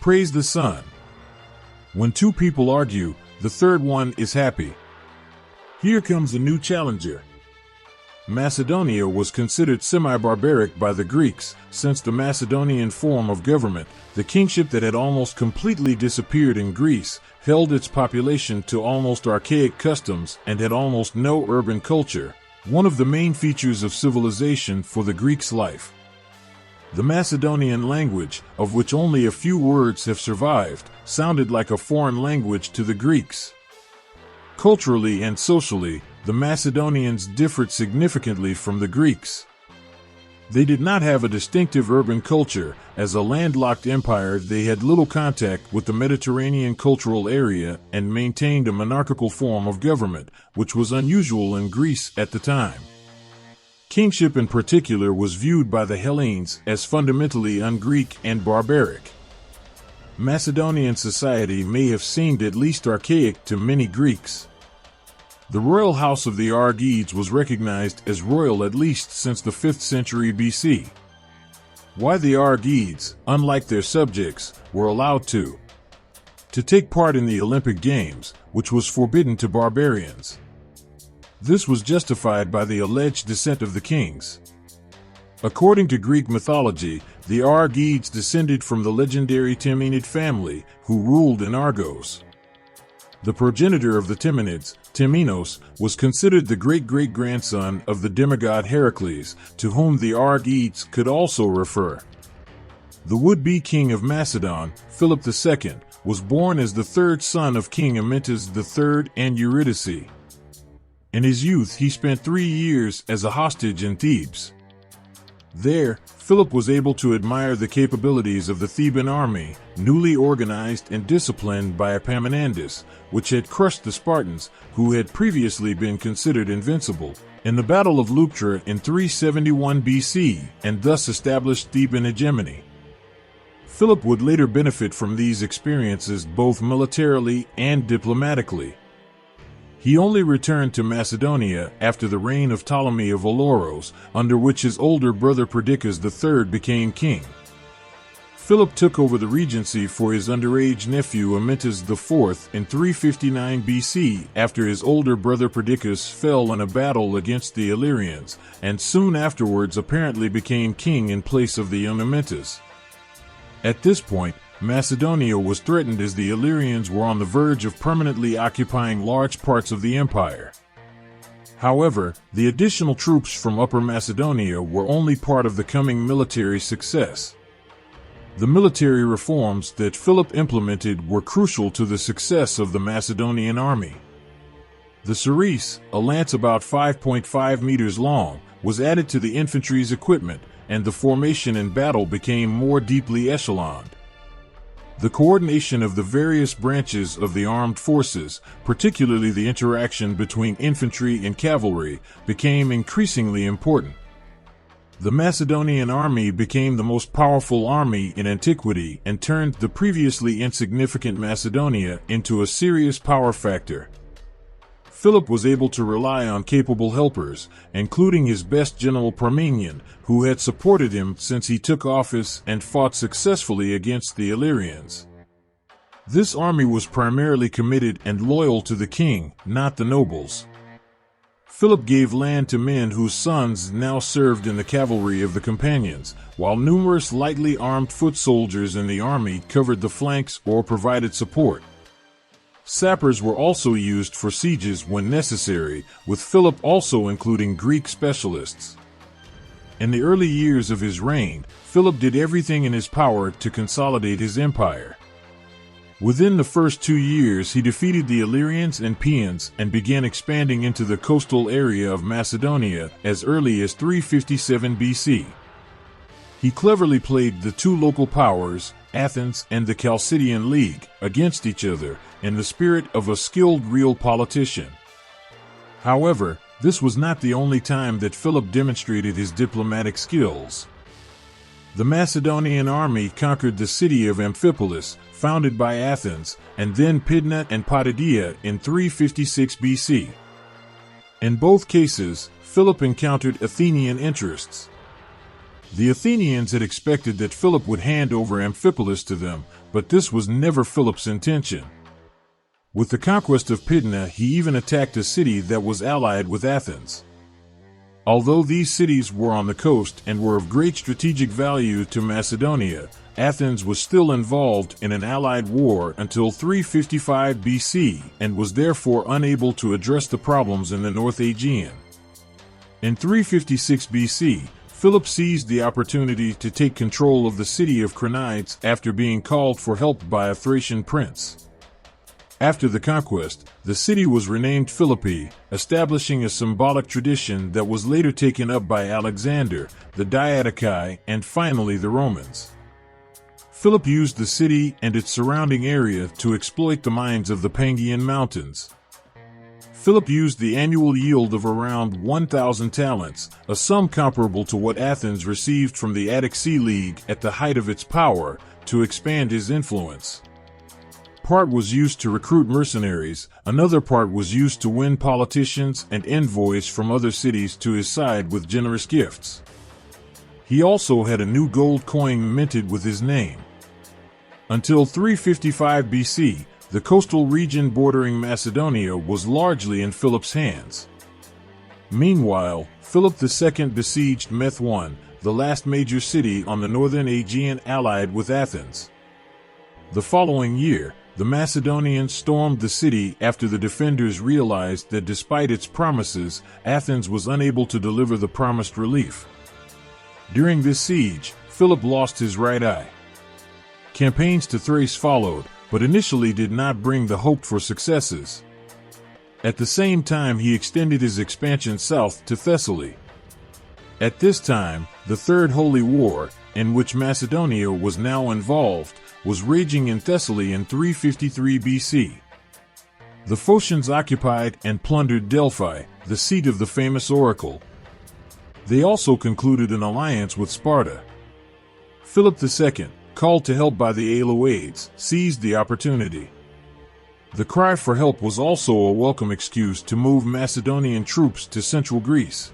Praise the sun. When two people argue, the third one is happy. Here comes a new challenger. Macedonia was considered semi-barbaric by the Greeks, since the Macedonian form of government, the kingship that had almost completely disappeared in Greece, held its population to almost archaic customs and had almost no urban culture, one of the main features of civilization for the Greeks' life. The Macedonian language, of which only a few words have survived, sounded like a foreign language to the Greeks. Culturally and socially, the Macedonians differed significantly from the Greeks. They did not have a distinctive urban culture. As a landlocked empire, they had little contact with the Mediterranean cultural area and maintained a monarchical form of government, which was unusual in Greece at the time. Kingship in particular was viewed by the Hellenes as fundamentally un-Greek and barbaric. Macedonian society may have seemed at least archaic to many Greeks. The royal house of the Argeads was recognized as royal at least since the 5th century BC. Why the Argeads, unlike their subjects, were allowed to take part in the Olympic Games, which was forbidden to barbarians. This was justified by the alleged descent of the kings. According to Greek mythology, the Argeads descended from the legendary Epameinid family, who ruled in Argos. The progenitor of the Timonids, Timeinos, was considered the great-great-grandson of the demigod Heracles, to whom the Argeads could also refer. The would-be king of Macedon, Philip II, was born as the third son of King Epameinযীndas III and Eurydice. In his youth he spent 3 years as a hostage in Thebes. There, Philip was able to admire the capabilities of the Theban army, newly organized and disciplined by Epameinযীndas, which had crushed the Spartans, who had previously been considered invincible, in the Battle of Leuctra in 371 BC, and thus established Theban hegemony. Philip would later benefit from these experiences both militarily and diplomatically. He only returned to Macedonia after the reign of Ptolemy of Valoros, under which his older brother Perdiccas III became king. Philip took over the regency for his underage nephew Epameinযীndas IV in 359 BC after his older brother Perdiccas fell in a battle against the Illyrians, and soon afterwards apparently became king in place of the young Epameinযীndas. At this point, Macedonia was threatened as the Illyrians were on the verge of permanently occupying large parts of the empire. However, the additional troops from Upper Macedonia were only part of the coming military success. The military reforms that Philip implemented were crucial to the success of the Macedonian army. The Ceres, a lance about 5.5 meters long, was added to the infantry's equipment, and the formation in battle became more deeply echeloned. The coordination of the various branches of the armed forces, particularly the interaction between infantry and cavalry, became increasingly important. The Macedonian army became the most powerful army in antiquity and turned the previously insignificant Macedonia into a serious power factor. Philip was able to rely on capable helpers, including his best general Epameinōndas, who had supported him since he took office and fought successfully against the Illyrians. This army was primarily committed and loyal to the king, not the nobles. Philip gave land to men whose sons now served in the cavalry of the companions, while numerous lightly armed foot soldiers in the army covered the flanks or provided support. Sappers were also used for sieges when necessary, with Philip also including Greek specialists. In the early years of his reign, Philip did everything in his power to consolidate his empire. Within the first 2 years he defeated the Illyrians and Paeans and began expanding into the coastal area of Macedonia as early as 357 BC. He cleverly played the two local powers, Athens and the Chalcidian League, against each other, in the spirit of a skilled real politician. However, this was not the only time that Philip demonstrated his diplomatic skills. The Macedonian army conquered the city of Amphipolis, founded by Athens, and then Pydna and Potidaea in 356 BC. In both cases, Philip encountered Athenian interests. The Athenians had expected that Philip would hand over Amphipolis to them, but this was never Philip's intention. With the conquest of Pydna, he even attacked a city that was allied with Athens. Although these cities were on the coast and were of great strategic value to Macedonia, Athens was still involved in an allied war until 355 BC and was therefore unable to address the problems in the North Aegean. In 356 BC, Philip seized the opportunity to take control of the city of Cranides after being called for help by a Thracian prince. After the conquest, the city was renamed Philippi, establishing a symbolic tradition that was later taken up by Alexander, the Diadochi, and finally the Romans. Philip used the city and its surrounding area to exploit the mines of the Pangaean Mountains. Philip used the annual yield of around 1,000 talents, a sum comparable to what Athens received from the Attic Sea League at the height of its power, to expand his influence. Part was used to recruit mercenaries, another part was used to win politicians and envoys from other cities to his side with generous gifts. He also had a new gold coin minted with his name. Until 355 BC, the coastal region bordering Macedonia was largely in Philip's hands. Meanwhile, Philip II besieged Methone, the last major city on the northern Aegean allied with Athens. The following year, the Macedonians stormed the city after the defenders realized that despite its promises, Athens was unable to deliver the promised relief. During this siege, Philip lost his right eye. Campaigns to Thrace followed, but initially did not bring the hoped-for successes. At the same time, he extended his expansion south to Thessaly. At this time, the Third Holy War, in which Macedonia was now involved, was raging in Thessaly in 353 BC. The Phocians occupied and plundered Delphi, the seat of the famous oracle. They also concluded an alliance with Sparta. Philip II, called to help by the Aeloids, seized the opportunity. The cry for help was also a welcome excuse to move Macedonian troops to central Greece.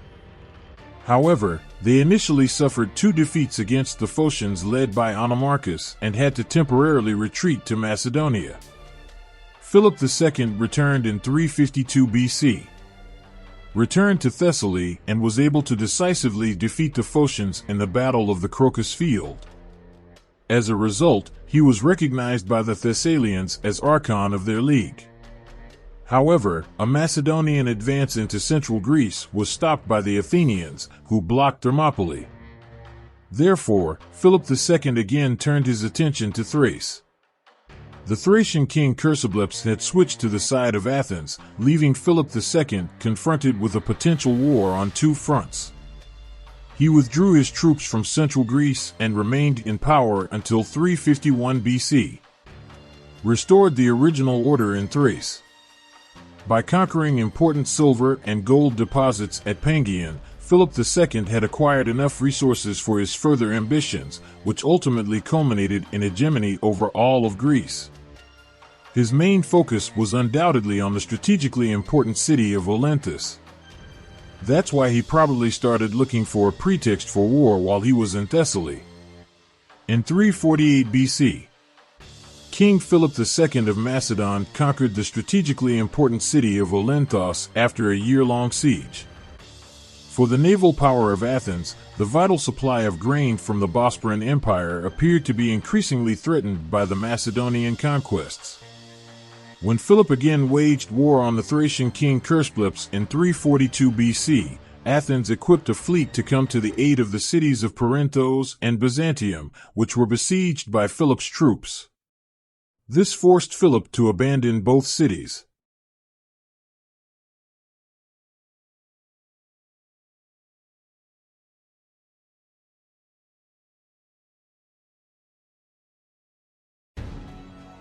However, they initially suffered 2 defeats against the Phocians led by Onomarchus and had to temporarily retreat to Macedonia. Philip II returned in 352 BC. Returned to Thessaly and was able to decisively defeat the Phocians in the Battle of the Crocus Field. As a result, he was recognized by the Thessalians as Archon of their league. However, a Macedonian advance into central Greece was stopped by the Athenians, who blocked Thermopylae. Therefore, Philip II again turned his attention to Thrace. The Thracian king Chersobleps had switched to the side of Athens, leaving Philip II confronted with a potential war on 2 fronts. He withdrew his troops from central Greece and remained in power until 351 BC. Restored the original order in Thrace. By conquering important silver and gold deposits at Pangaean, Philip II had acquired enough resources for his further ambitions, which ultimately culminated in hegemony over all of Greece. His main focus was undoubtedly on the strategically important city of Olynthus. That's why he probably started looking for a pretext for war while he was in Thessaly. In 348 BC, King Philip II of Macedon conquered the strategically important city of Olynthos after a year-long siege. For the naval power of Athens, the vital supply of grain from the Bosporan Empire appeared to be increasingly threatened by the Macedonian conquests. When Philip again waged war on the Thracian king Chersobleps in 342 BC, Athens equipped a fleet to come to the aid of the cities of Perinthos and Byzantium, which were besieged by Philip's troops. This forced Philip to abandon both cities.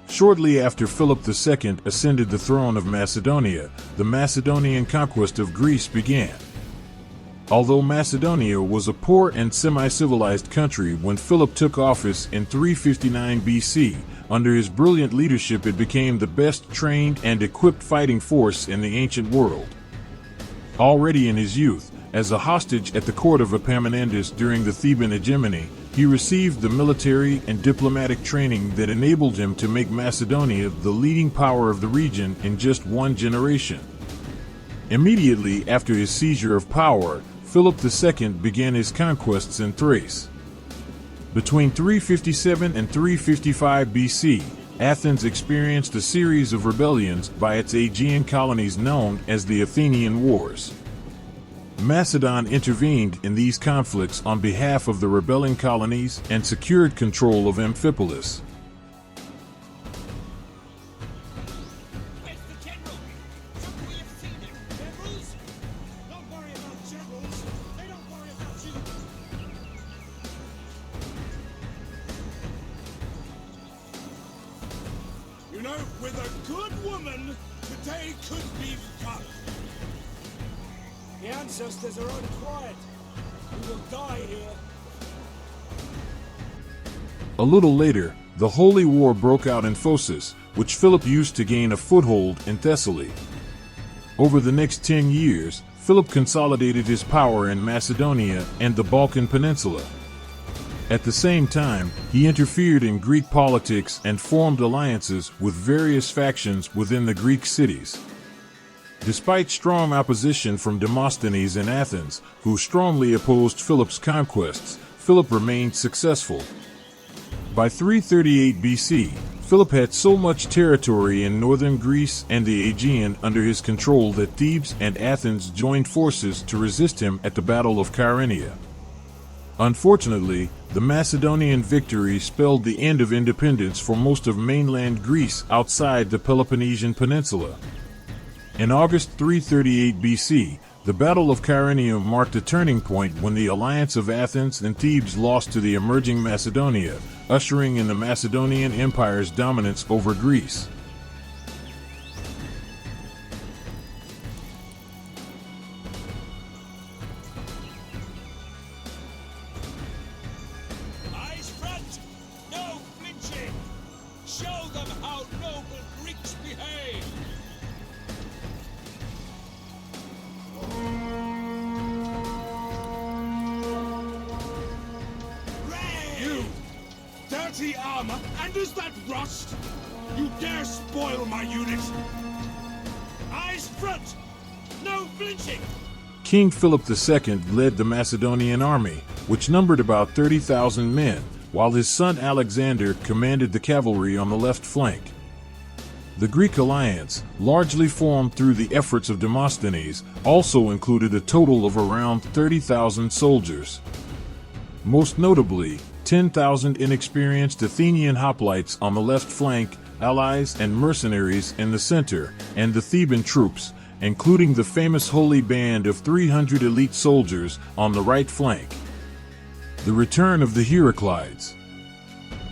Shortly after Philip II ascended the throne of Macedonia, the Macedonian conquest of Greece began. Although Macedonia was a poor and semi-civilized country when Philip took office in 359 BC, under his brilliant leadership it became the best trained and equipped fighting force in the ancient world. Already in his youth, as a hostage at the court of Epamein논ndas during the Theban hegemony, He received the military and diplomatic training that enabled him to make Macedonia the leading power of the region in just one generation. Immediately after his seizure of power, Philip II began his conquests in Thrace. Between 357 and 355 BC, Athens experienced a series of rebellions by its Aegean colonies known as the Athenian Wars. Macedon intervened in these conflicts on behalf of the rebelling colonies and secured control of Amphipolis. Where's the general? Should we have seen him? Generals? Don't worry about generals. They don't worry about you. You know, with a good woman, today could be fun. The ancestors are unquiet. We will die here. A little later, the Holy War broke out in Phocis, which Philip used to gain a foothold in Thessaly. Over the next 10 years, Philip consolidated his power in Macedonia and the Balkan Peninsula. At the same time, he interfered in Greek politics and formed alliances with various factions within the Greek cities. Despite strong opposition from Demosthenes in Athens, who strongly opposed Philip's conquests, Philip remained successful. By 338 BC, Philip had so much territory in northern Greece and the Aegean under his control that Thebes and Athens joined forces to resist him at the Battle of Chaeronea. Unfortunately, the Macedonian victory spelled the end of independence for most of mainland Greece outside the Peloponnesian Peninsula. In August 338 BC, the Battle of Chaeronea marked a turning point when the alliance of Athens and Thebes lost to the emerging Macedonia, ushering in the Macedonian Empire's dominance over Greece. Eyes front! No flinching! Show them how noble Greeks behave! You! Dirty armor, and is that rust? You dare spoil my unit! Eyes front! No flinching! King Philip II led the Macedonian army, which numbered about 30,000 men, while his son Alexander commanded the cavalry on the left flank. The Greek alliance, largely formed through the efforts of Demosthenes, also included a total of around 30,000 soldiers. Most notably, 10,000 inexperienced Athenian hoplites on the left flank, allies and mercenaries in the center, and the Theban troops, including the famous Holy Band of 300 elite soldiers on the right flank. The return of the Heraclids.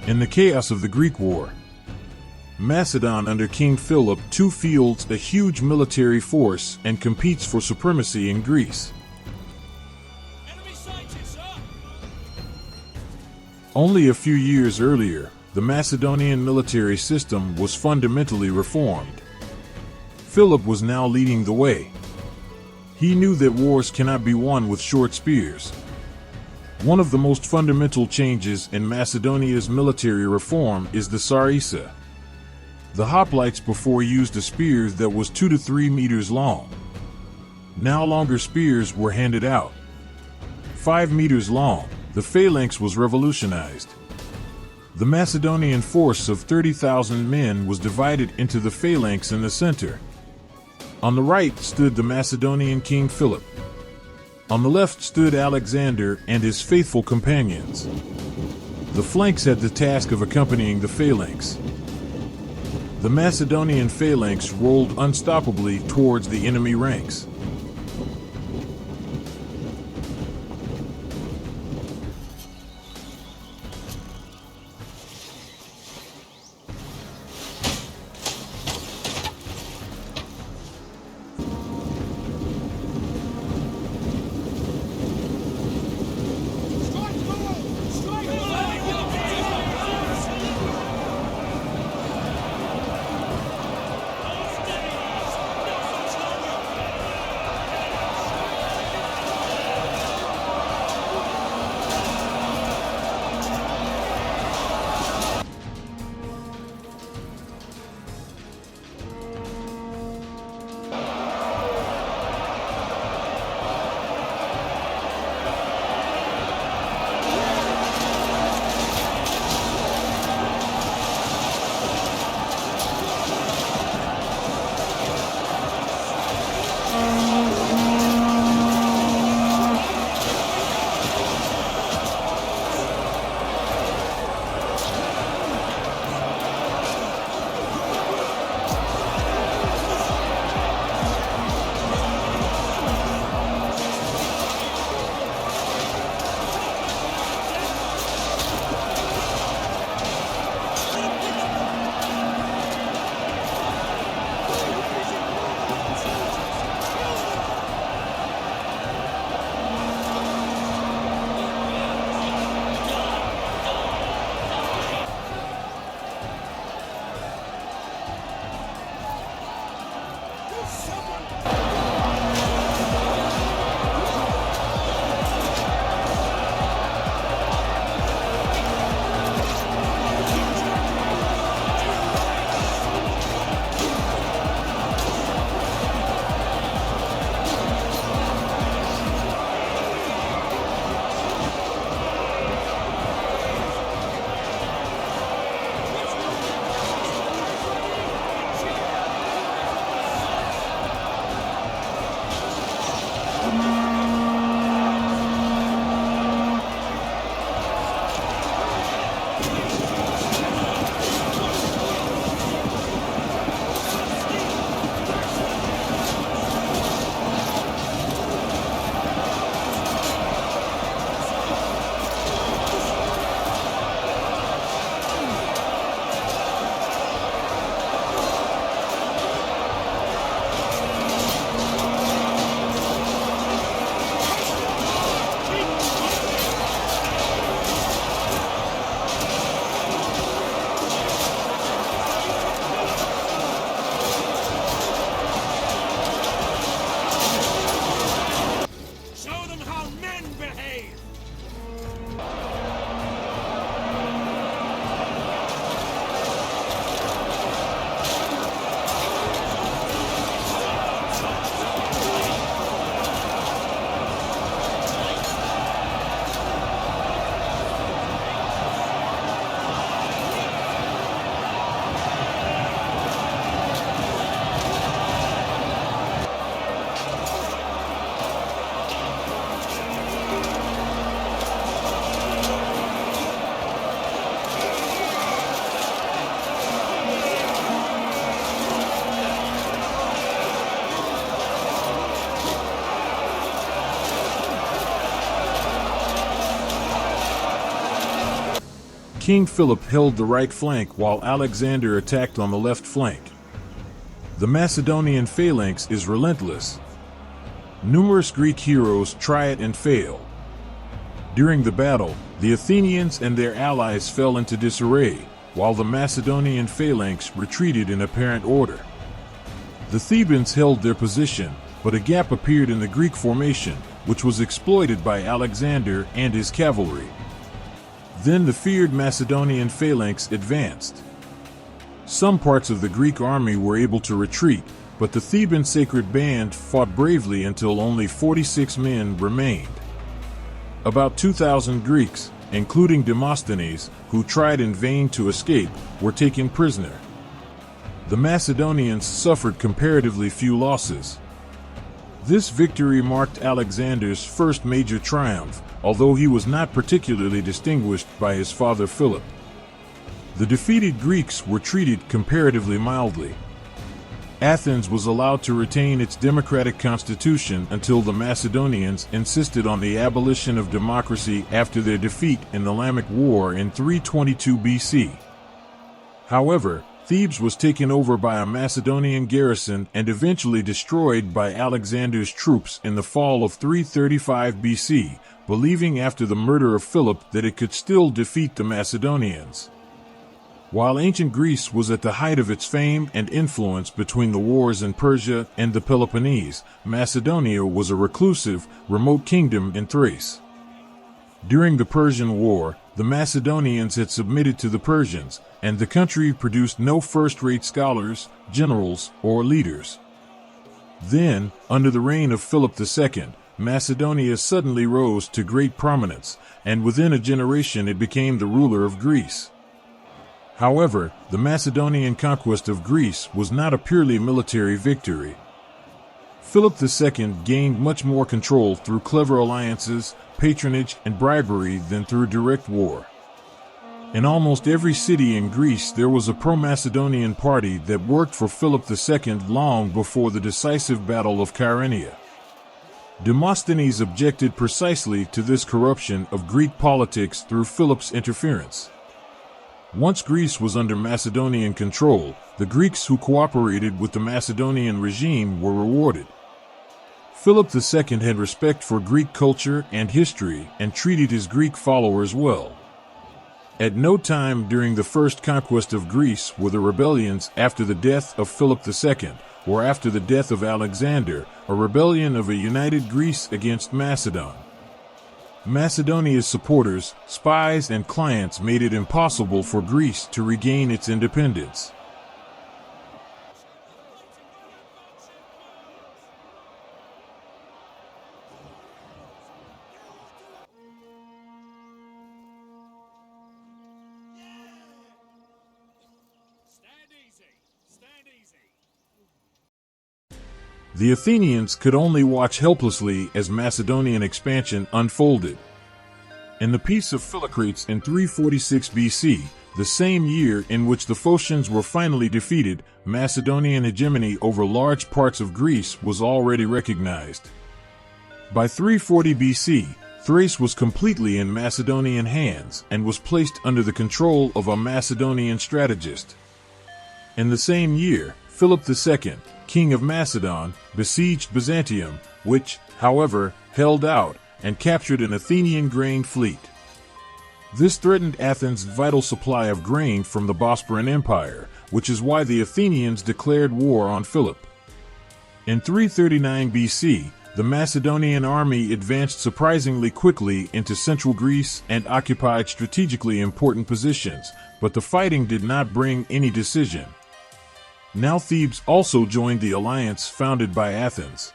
In the chaos of the Greek War, Macedon under King Philip II fields a huge military force and competes for supremacy in Greece. Enemy sighted, sir! Only a few years earlier, the Macedonian military system was fundamentally reformed. Philip was now leading the way. He knew that wars cannot be won with short spears. One of the most fundamental changes in Macedonia's military reform is the sarissa. The hoplites before used a spear that was 2 to 3 meters long. Now longer spears were handed out. 5 meters long, the phalanx was revolutionized. The Macedonian force of 30,000 men was divided into the phalanx in the center. On the right stood the Macedonian King Philip. On the left stood Alexander and his faithful companions. The flanks had the task of accompanying the phalanx. The Macedonian phalanx rolled unstoppably towards the enemy ranks. King Philip held the right flank while Alexander attacked on the left flank. The Macedonian phalanx is relentless. Numerous Greek heroes try it and fail. During the battle, the Athenians and their allies fell into disarray, while the Macedonian phalanx retreated in apparent order. The Thebans held their position, but a gap appeared in the Greek formation, which was exploited by Alexander and his cavalry. Then the feared Macedonian phalanx advanced. Some parts of the Greek army were able to retreat, but the Theban sacred band fought bravely until only 46 men remained. About 2,000 Greeks, including Demosthenes, who tried in vain to escape, were taken prisoner. The Macedonians suffered comparatively few losses. This victory marked Alexander's first major triumph, although he was not particularly distinguished by his father Philip. The defeated Greeks were treated comparatively mildly. Athens was allowed to retain its democratic constitution until the Macedonians insisted on the abolition of democracy after their defeat in the Lamech War in 322 BC. However, Thebes was taken over by a Macedonian garrison and eventually destroyed by Alexander's troops in the fall of 335 BC, believing after the murder of Philip that it could still defeat the Macedonians. While ancient Greece was at the height of its fame and influence between the wars in Persia and the Peloponnese, Macedonia was a reclusive, remote kingdom in Thrace. During the Persian War, the Macedonians had submitted to the Persians, and the country produced no first-rate scholars, generals, or leaders. Then, under the reign of Philip II, Macedonia suddenly rose to great prominence, and within a generation it became the ruler of Greece. However, the Macedonian conquest of Greece was not a purely military victory. Philip II gained much more control through clever alliances, patronage, and bribery than through direct war. In almost every city in Greece there was a pro-Macedonian party that worked for Philip II long before the decisive Battle of Kyrenia. Demosthenes objected precisely to this corruption of Greek politics through Philip's interference. Once Greece was under Macedonian control, the Greeks who cooperated with the Macedonian regime were rewarded. Philip II had respect for Greek culture and history and treated his Greek followers well. At no time during the first conquest of Greece were the rebellions after the death of Philip II, or after the death of Alexander, a rebellion of a united Greece against Macedon. Macedonia's supporters, spies, and clients made it impossible for Greece to regain its independence. The Athenians could only watch helplessly as Macedonian expansion unfolded. In the Peace of Philocrates in 346 BC, the same year in which the Phocians were finally defeated, Macedonian hegemony over large parts of Greece was already recognized. By 340 BC, Thrace was completely in Macedonian hands and was placed under the control of a Macedonian strategist. In the same year, Philip II, king of Macedon, besieged Byzantium, which, however, held out and captured an Athenian grain fleet. This threatened Athens' vital supply of grain from the Bosporan Empire, which is why the Athenians declared war on Philip. In 339 BC, the Macedonian army advanced surprisingly quickly into central Greece and occupied strategically important positions, but the fighting did not bring any decision. Now Thebes also joined the alliance founded by Athens.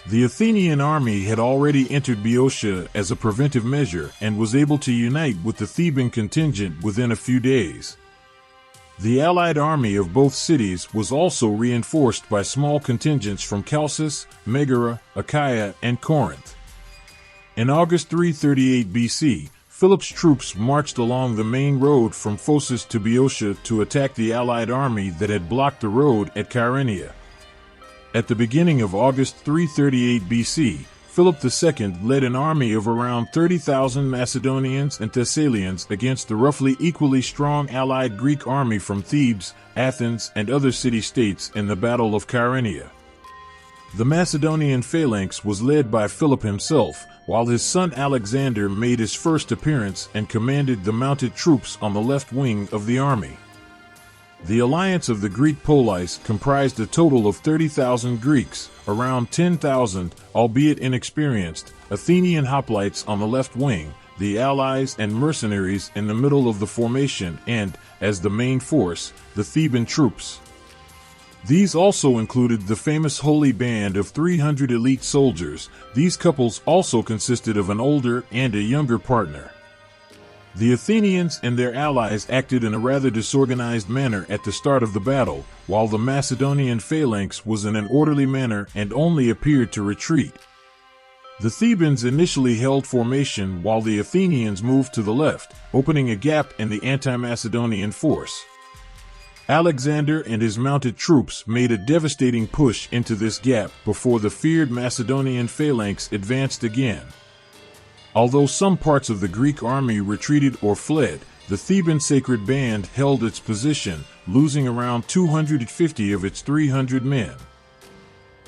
The Athenian army had already entered Boeotia as a preventive measure and was able to unite with the Theban contingent within a few days. The allied army of both cities was also reinforced by small contingents from Chalcis, Megara, Achaia, and Corinth. In August 338 BC, Philip's troops marched along the main road from Phocis to Boeotia to attack the allied army that had blocked the road at Kyrenia. At the beginning of August 338 BC, Philip II led an army of around 30,000 Macedonians and Thessalians against the roughly equally strong allied Greek army from Thebes, Athens, and other city-states in the Battle of Kyrenia. The Macedonian phalanx was led by Philip himself, while his son Alexander made his first appearance and commanded the mounted troops on the left wing of the army. The alliance of the Greek police comprised a total of 30,000 Greeks, around 10,000, albeit inexperienced, Athenian hoplites on the left wing, the allies and mercenaries in the middle of the formation, and, as the main force, the Theban troops. These also included the famous Holy Band of 300 elite soldiers. These couples also consisted of an older and a younger partner. The Athenians and their allies acted in a rather disorganized manner at the start of the battle, while the Macedonian phalanx was in an orderly manner and only appeared to retreat. The Thebans initially held formation while the Athenians moved to the left, opening a gap in the anti-Macedonian force. Alexander and his mounted troops made a devastating push into this gap before the feared Macedonian phalanx advanced again. Although some parts of the Greek army retreated or fled, the Theban sacred band held its position, losing around 250 of its 300 men.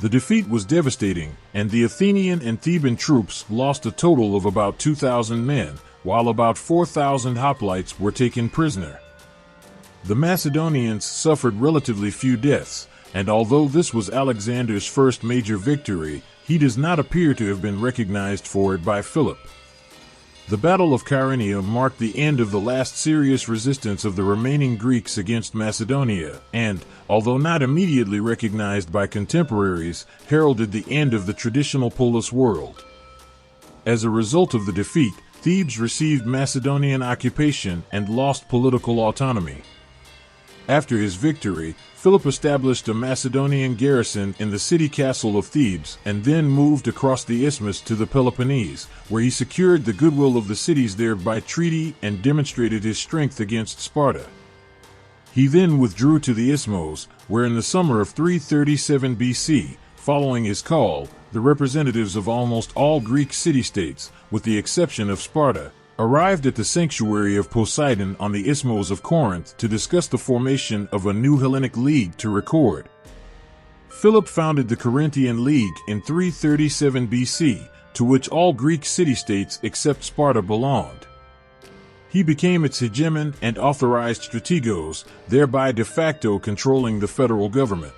The defeat was devastating, and the Athenian and Theban troops lost a total of about 2,000 men, while about 4,000 hoplites were taken prisoner. The Macedonians suffered relatively few deaths, and although this was Alexander's first major victory, he does not appear to have been recognized for it by Philip. The Battle of Kyrenia marked the end of the last serious resistance of the remaining Greeks against Macedonia, and, although not immediately recognized by contemporaries, heralded the end of the traditional polis world. As a result of the defeat, Thebes received Macedonian occupation and lost political autonomy. After his victory, Philip established a Macedonian garrison in the city castle of Thebes and then moved across the isthmus to the Peloponnese, where he secured the goodwill of the cities there by treaty and demonstrated his strength against Sparta. He then withdrew to the Isthmus, where in the summer of 337 BC, following his call, the representatives of almost all Greek city-states, with the exception of Sparta, arrived at the sanctuary of Poseidon on the Isthmus of Corinth to discuss the formation of a new Hellenic League to record. Philip founded the Corinthian League in 337 BC, to which all Greek city-states except Sparta belonged. He became its hegemon and authorized strategos, thereby de facto controlling the federal government.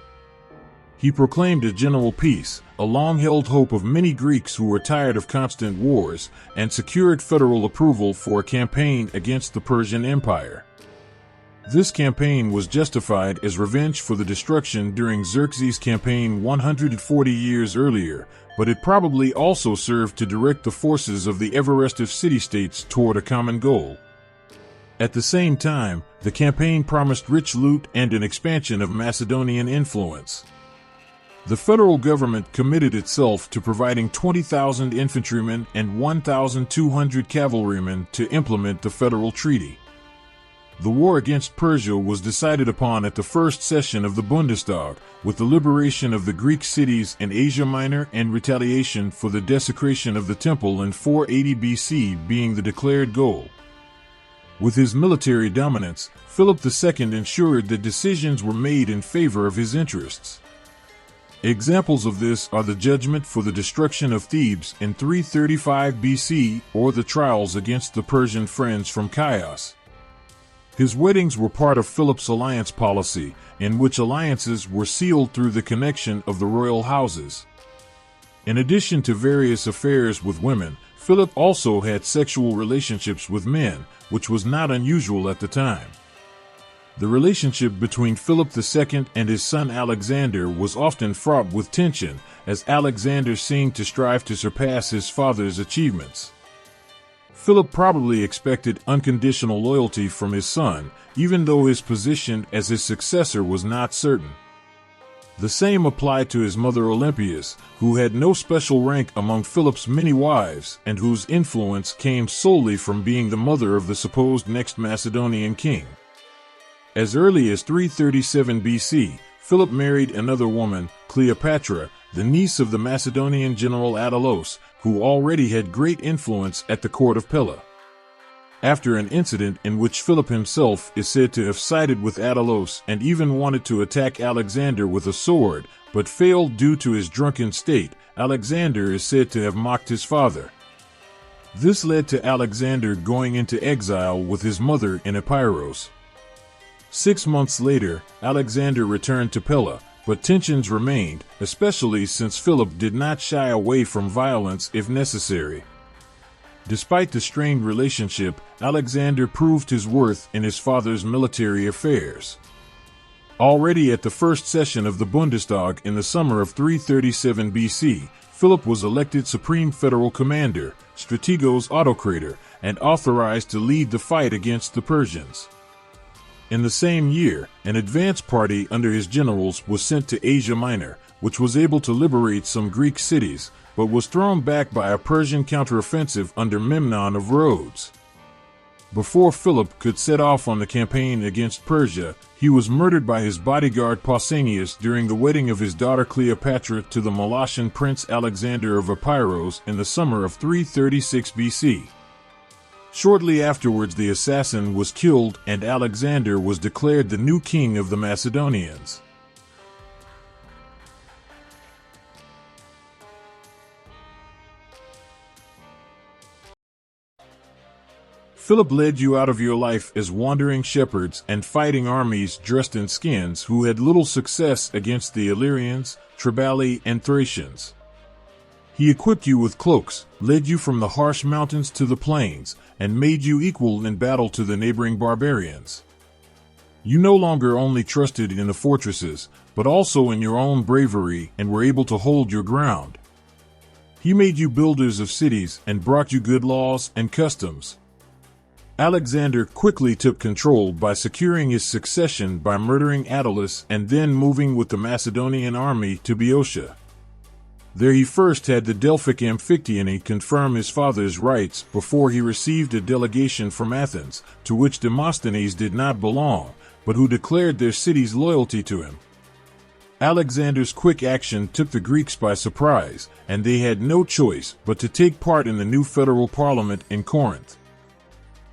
He proclaimed a general peace, a long-held hope of many Greeks who were tired of constant wars, and secured federal approval for a campaign against the Persian Empire. This campaign was justified as revenge for the destruction during Xerxes' campaign 140 years earlier, but it probably also served to direct the forces of the ever-restive city-states toward a common goal. At the same time, the campaign promised rich loot and an expansion of Macedonian influence. The federal government committed itself to providing 20,000 infantrymen and 1,200 cavalrymen to implement the federal treaty. The war against Persia was decided upon at the first session of the Bundestag, with the liberation of the Greek cities in Asia Minor and retaliation for the desecration of the temple in 480 BC being the declared goal. With his military dominance, Philip II ensured that decisions were made in favor of his interests. Examples of this are the judgment for the destruction of Thebes in 335 BC or the trials against the Persian friends from Chios. His weddings were part of Philip's alliance policy, in which alliances were sealed through the connection of the royal houses. In addition to various affairs with women, Philip also had sexual relationships with men, which was not unusual at the time. The relationship between Philip II and his son Alexander was often fraught with tension, as Alexander seemed to strive to surpass his father's achievements. Philip probably expected unconditional loyalty from his son, even though his position as his successor was not certain. The same applied to his mother Olympias, who had no special rank among Philip's many wives and whose influence came solely from being the mother of the supposed next Macedonian king. As early as 337 BC, Philip married another woman, Cleopatra, the niece of the Macedonian general Attalus, who already had great influence at the court of Pella. After an incident in which Philip himself is said to have sided with Attalus and even wanted to attack Alexander with a sword, but failed due to his drunken state, Alexander is said to have mocked his father. This led to Alexander going into exile with his mother in Epirus. 6 months later, Alexander returned to Pella, but tensions remained, especially since Philip did not shy away from violence if necessary. Despite the strained relationship, Alexander proved his worth in his father's military affairs. Already at the first session of the Bundestag in the summer of 337 BC, Philip was elected Supreme Federal Commander, Strategos Autocrator, and authorized to lead the fight against the Persians. In the same year, an advance party under his generals was sent to Asia Minor, which was able to liberate some Greek cities, but was thrown back by a Persian counteroffensive under Memnon of Rhodes. Before Philip could set off on the campaign against Persia, he was murdered by his bodyguard Pausanias during the wedding of his daughter Cleopatra to the Molossan prince Alexander of Epirus in the summer of 336 BC. Shortly afterwards, the assassin was killed and Alexander was declared the new king of the Macedonians. Philip led you out of your life as wandering shepherds and fighting armies dressed in skins who had little success against the Illyrians, Triballi, and Thracians. He equipped you with cloaks, led you from the harsh mountains to the plains, and made you equal in battle to the neighboring barbarians. You no longer only trusted in the fortresses, but also in your own bravery and were able to hold your ground. He made you builders of cities and brought you good laws and customs. Alexander quickly took control by securing his succession by murdering Attalus and then moving with the Macedonian army to Boeotia. There he first had the Delphic Amphictyony confirm his father's rights before he received a delegation from Athens, to which Demosthenes did not belong, but who declared their city's loyalty to him. Alexander's quick action took the Greeks by surprise, and they had no choice but to take part in the new federal parliament in Corinth.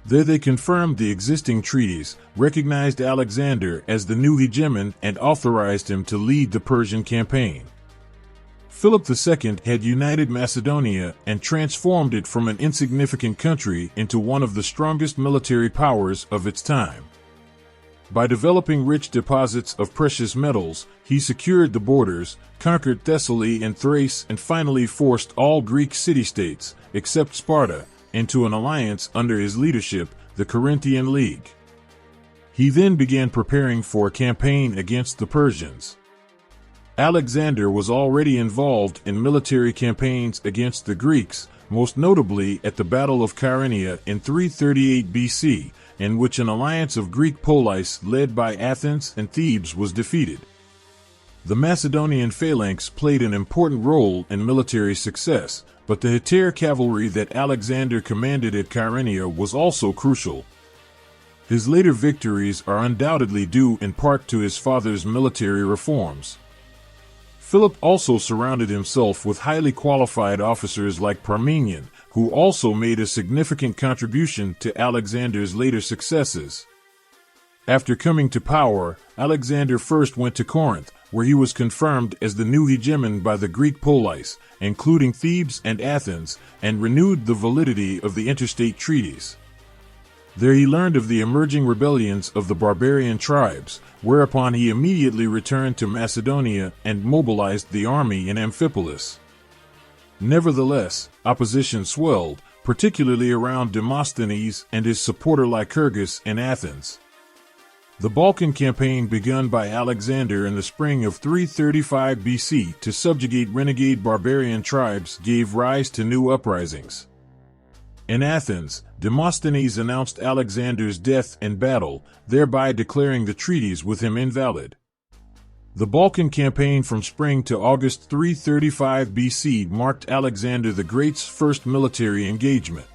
There they confirmed the existing treaties, recognized Alexander as the new hegemon, and authorized him to lead the Persian campaign. Philip II had united Macedonia and transformed it from an insignificant country into one of the strongest military powers of its time. By developing rich deposits of precious metals, he secured the borders, conquered Thessaly and Thrace, and finally forced all Greek city-states, except Sparta, into an alliance under his leadership, the Corinthian League. He then began preparing for a campaign against the Persians. Alexander was already involved in military campaigns against the Greeks, most notably at the Battle of Chaeronea in 338 BC, in which an alliance of Greek police led by Athens and Thebes was defeated. The Macedonian phalanx played an important role in military success, but the Hetair cavalry that Alexander commanded at Chaeronea was also crucial. His later victories are undoubtedly due in part to his father's military reforms. Philip also surrounded himself with highly qualified officers like Epameinōndas, who also made a significant contribution to Alexander's later successes. After coming to power, Alexander first went to Corinth, where he was confirmed as the new hegemon by the Greek police, including Thebes and Athens, and renewed the validity of the interstate treaties. There he learned of the emerging rebellions of the barbarian tribes, whereupon he immediately returned to Macedonia and mobilized the army in Amphipolis. Nevertheless, opposition swelled, particularly around Demosthenes and his supporter Lycurgus in Athens. The Balkan campaign begun by Alexander in the spring of 335 BC to subjugate renegade barbarian tribes gave rise to new uprisings. In Athens, Demosthenes announced Alexander's death in battle, thereby declaring the treaties with him invalid. The Balkan campaign from spring to August 335 BC marked Alexander the Great's first military engagement.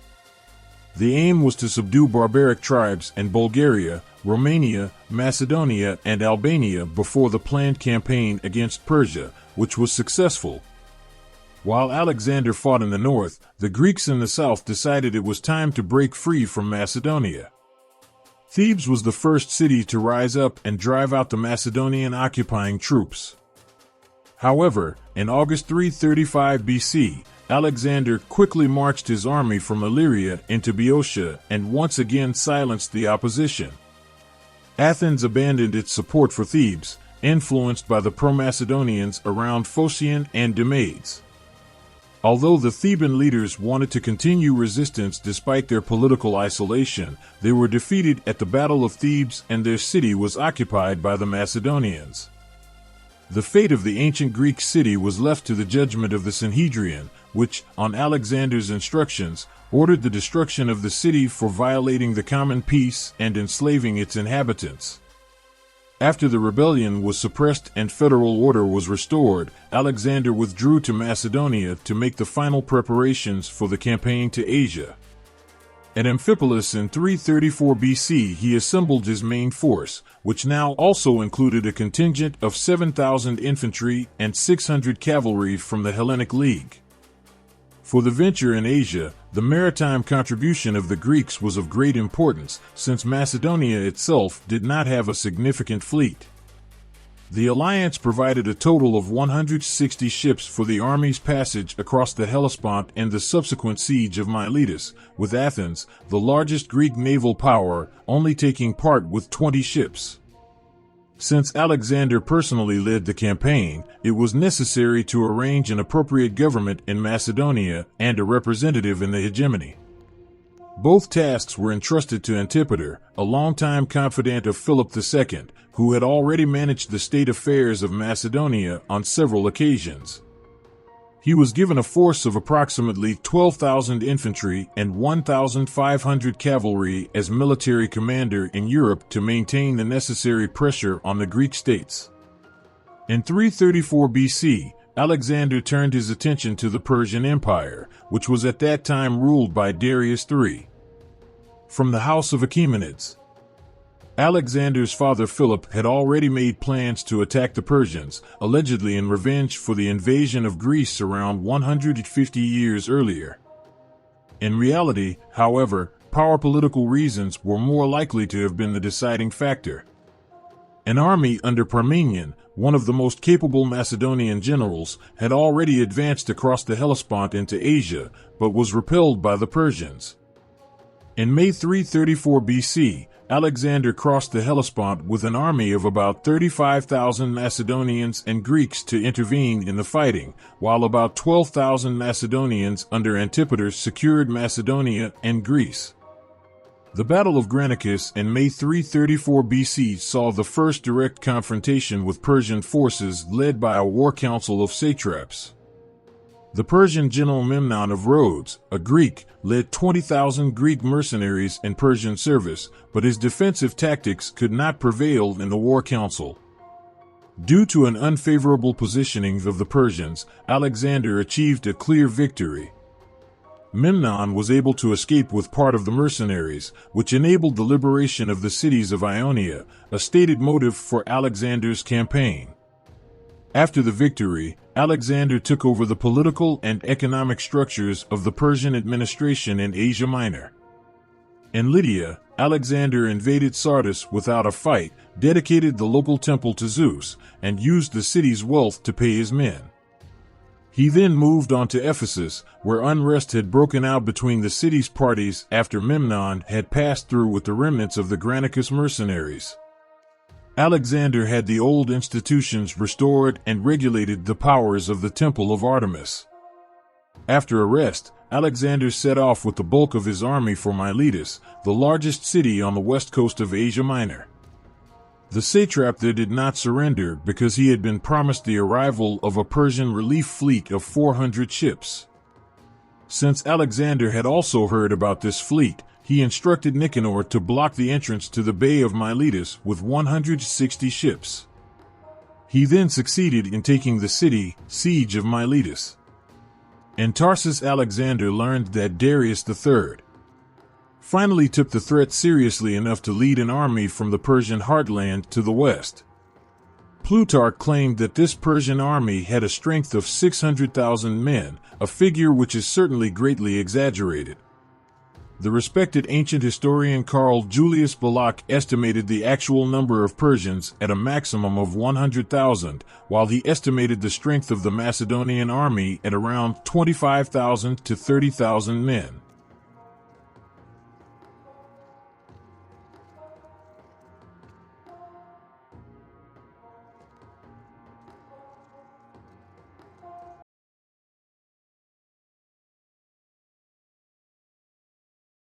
The aim was to subdue barbaric tribes in Bulgaria, Romania, Macedonia, and Albania before the planned campaign against Persia, which was successful. While Alexander fought in the north, the Greeks in the south decided it was time to break free from Macedonia. Thebes was the first city to rise up and drive out the Macedonian occupying troops. However, in August 335 BC, Alexander quickly marched his army from Illyria into Boeotia and once again silenced the opposition. Athens abandoned its support for Thebes, influenced by the pro-Macedonians around Phocion and Demades. Although the Theban leaders wanted to continue resistance despite their political isolation, they were defeated at the Battle of Thebes and their city was occupied by the Macedonians. The fate of the ancient Greek city was left to the judgment of the Sanhedrin, which, on Alexander's instructions, ordered the destruction of the city for violating the common peace and enslaving its inhabitants. After the rebellion was suppressed and federal order was restored, Alexander withdrew to Macedonia to make the final preparations for the campaign to Asia. At Amphipolis in 334 BC he assembled his main force, which now also included a contingent of 7,000 infantry and 600 cavalry from the Hellenic League. For the venture in Asia, the maritime contribution of the Greeks was of great importance, since Macedonia itself did not have a significant fleet. The alliance provided a total of 160 ships for the army's passage across the Hellespont and the subsequent siege of Miletus, with Athens, the largest Greek naval power, only taking part with 20 ships. Since Alexander personally led the campaign, it was necessary to arrange an appropriate government in Macedonia and a representative in the hegemony. Both tasks were entrusted to Antipater, a longtime confidant of Philip II, who had already managed the state affairs of Macedonia on several occasions. He was given a force of approximately 12,000 infantry and 1,500 cavalry as military commander in Europe to maintain the necessary pressure on the Greek states. In 334 BC, Alexander turned his attention to the Persian Empire, which was at that time ruled by Darius III. From the house of Epameinōndas, Alexander's father Philip had already made plans to attack the Persians, allegedly in revenge for the invasion of Greece around 150 years earlier. In reality, however, political reasons were more likely to have been the deciding factor. An army under Epameinōndas, one of the most capable Macedonian generals, had already advanced across the Hellespont into Asia, but was repelled by the Persians. In May 334 BC, Alexander crossed the Hellespont with an army of about 35,000 Macedonians and Greeks to intervene in the fighting, while about 12,000 Macedonians under Antipater secured Macedonia and Greece. The Battle of Granicus in May 334 BC saw the first direct confrontation with Persian forces led by a war council of satraps. The Persian general Memnon of Rhodes, a Greek, led 20,000 Greek mercenaries in Persian service, but his defensive tactics could not prevail in the war council. Due to an unfavorable positioning of the Persians, Alexander achieved a clear victory. Memnon was able to escape with part of the mercenaries, which enabled the liberation of the cities of Ionia, a stated motive for Alexander's campaign. After the victory, Alexander took over the political and economic structures of the Persian administration in Asia Minor. In Lydia, Alexander invaded Sardis without a fight, dedicated the local temple to Zeus, and used the city's wealth to pay his men. He then moved on to Ephesus, where unrest had broken out between the city's parties after Memnon had passed through with the remnants of the Granicus mercenaries. Alexander had the old institutions restored and regulated the powers of the Temple of Artemis. After a rest, Alexander set off with the bulk of his army for Miletus, the largest city on the west coast of Asia Minor. The satrap there did not surrender because he had been promised the arrival of a Persian relief fleet of 400 ships. Since Alexander had also heard about this fleet, he instructed Nicanor to block the entrance to the Bay of Miletus with 160 ships. He then succeeded in taking the siege of Miletus. In Tarsus, Alexander learned that Darius III finally took the threat seriously enough to lead an army from the Persian heartland to the west. Plutarch claimed that this Persian army had a strength of 600,000 men, a figure which is certainly greatly exaggerated. The respected ancient historian Carl Julius Balak estimated the actual number of Persians at a maximum of 100,000, while he estimated the strength of the Macedonian army at around 25,000 to 30,000 men.